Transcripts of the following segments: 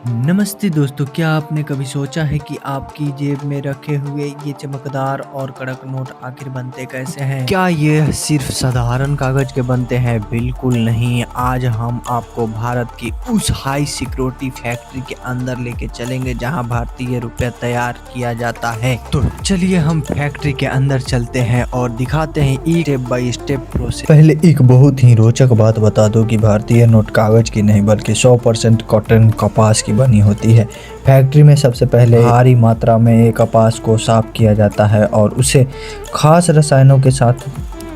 नमस्ते दोस्तों, क्या आपने कभी सोचा है कि आपकी जेब में रखे हुए ये चमकदार और कड़क नोट आखिर बनते कैसे हैं? क्या ये सिर्फ साधारण कागज के बनते हैं? बिल्कुल नहीं। आज हम आपको भारत की उस हाई सिक्योरिटी फैक्ट्री के अंदर लेके चलेंगे जहां भारतीय रुपया तैयार किया जाता है। तो चलिए हम फैक्ट्री के अंदर चलते हैं और दिखाते हैं स्टेप बाय स्टेप प्रोसेस। पहले एक बहुत ही रोचक बात बता दो कि भारतीय नोट कागज की नहीं बल्कि 100% कॉटन कपास की बनी होती है। फैक्ट्री में सबसे पहले भारी मात्रा में कपास को साफ किया जाता है और उसे खास रसायनों के साथ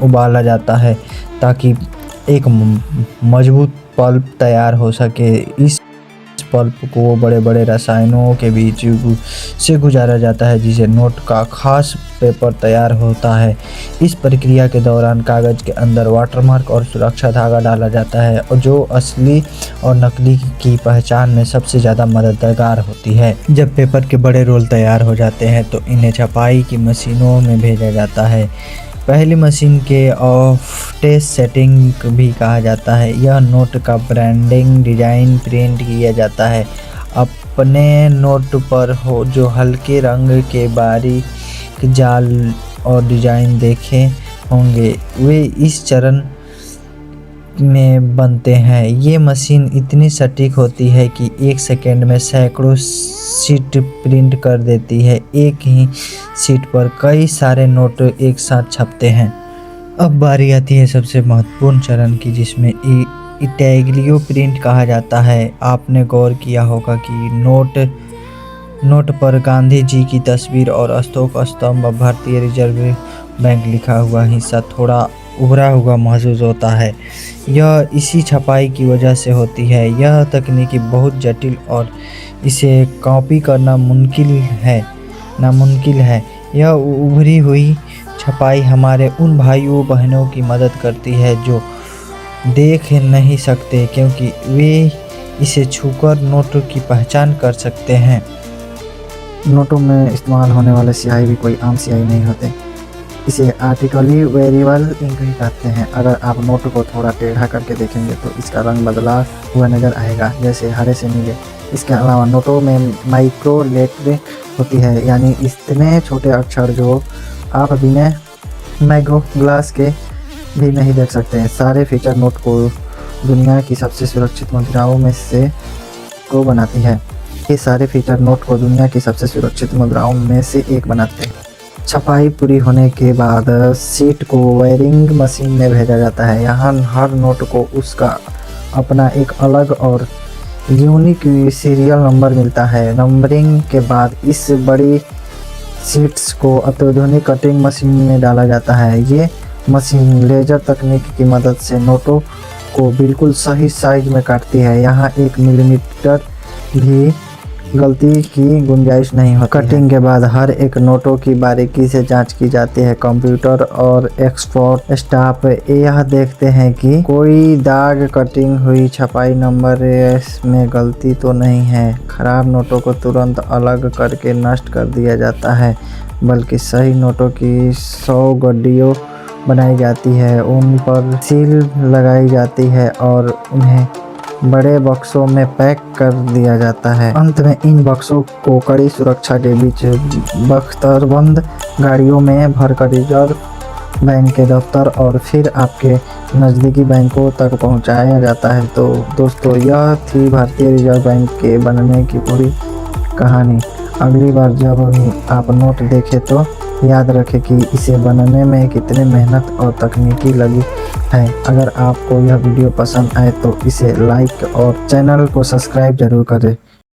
उबाला जाता है ताकि एक मजबूत पल्प तैयार हो सके। इस पल्प को बड़े बड़े रसायनों के बीच से गुजारा जाता है जिसे नोट का खास पेपर तैयार होता है। इस प्रक्रिया के दौरान कागज के अंदर वाटरमार्क और सुरक्षा धागा डाला जाता है और जो असली और नकली की पहचान में सबसे ज़्यादा मददगार होती है। जब पेपर के बड़े रोल तैयार हो जाते हैं तो इन्हें छपाई की मशीनों में भेजा जाता है। पहली मशीन के ऑफसेट सेटिंग भी कहा जाता है। यह नोट का ब्रांडिंग डिजाइन प्रिंट किया जाता है। अपने नोट पर हो जो हल्के रंग के बारीक जाल और डिजाइन देखे होंगे वे इस चरण में बनते हैं। ये मशीन इतनी सटीक होती है कि एक सेकंड में सैकड़ों शीट प्रिंट कर देती है। एक ही शीट पर कई सारे नोट एक साथ छपते हैं। अब बारी आती है सबसे महत्वपूर्ण चरण की जिसमें इंटेग्रियो प्रिंट कहा जाता है। आपने गौर किया होगा कि नोट पर गांधी जी की तस्वीर और अशोक स्तंभ भारतीय रिजर्व बैंक लिखा हुआ हिस्सा थोड़ा उभरा हुआ महसूस होता है। यह इसी छपाई की वजह से होती है। यह तकनीकी बहुत जटिल और इसे कॉपी करना नामुमकिन है। यह उभरी हुई छपाई हमारे उन भाइयों बहनों की मदद करती है जो देख नहीं सकते क्योंकि वे इसे छूकर नोटों की पहचान कर सकते हैं। नोटों में इस्तेमाल होने वाले स्याही भी कोई आम स्याही नहीं होते। इसे आर्टिकली वेरिएबल इंक भी कहते हैं। अगर आप नोट को थोड़ा टेढ़ा करके देखेंगे तो इसका रंग बदला हुआ नज़र आएगा, जैसे हरे से नीले। इसके अलावा नोटों में माइक्रो लेटर होती है, यानी इतने छोटे अक्षर जो आप बिना मैग्रो ग्लास के भी नहीं देख सकते हैं। सारे फीचर नोट को दुनिया की सबसे सुरक्षित मुद्राओं में से को बनाती है। ये सारे फीचर नोट को दुनिया की सबसे सुरक्षित मुद्राओं में से एक बनाते हैं। छपाई पूरी होने के बाद शीट को वेयरिंग मशीन में भेजा जाता है। यहाँ हर नोट को उसका अपना एक अलग और यूनिक सीरियल नंबर मिलता है। नंबरिंग के बाद इस बड़ी शीट्स को अत्याधुनिक कटिंग मशीन में डाला जाता है। ये मशीन लेजर तकनीक की मदद से नोटों को बिल्कुल सही साइज में काटती है। यहाँ 1 मिलीमीटर भी गलती की गुंजाइश नहीं होती। कटिंग के बाद हर एक नोटों की बारीकी से जांच की जाती है। कंप्यूटर और एक्सपर्ट स्टाफ यह देखते हैं कि कोई दाग, कटिंग हुई छपाई, नंबर में गलती तो नहीं है। खराब नोटों को तुरंत अलग करके नष्ट कर दिया जाता है, बल्कि सही नोटों की 100 गड्डियों बनाई जाती है। उन पर सील लगाई जाती है और उन्हें बड़े बक्सों में पैक कर दिया जाता है। अंत में इन बक्सों को कड़ी सुरक्षा के बीच बख्तरबंद गाड़ियों में भरकर रिजर्व बैंक के दफ्तर और फिर आपके नज़दीकी बैंकों तक पहुंचाया जाता है। तो दोस्तों, यह थी भारतीय रिजर्व बैंक के बनने की पूरी कहानी। अगली बार जब आप नोट देखें तो याद रखें कि इसे बनने में कितनी मेहनत और तकनीकी लगी है। अगर आपको यह वीडियो पसंद आए तो इसे लाइक और चैनल को सब्सक्राइब जरूर करें।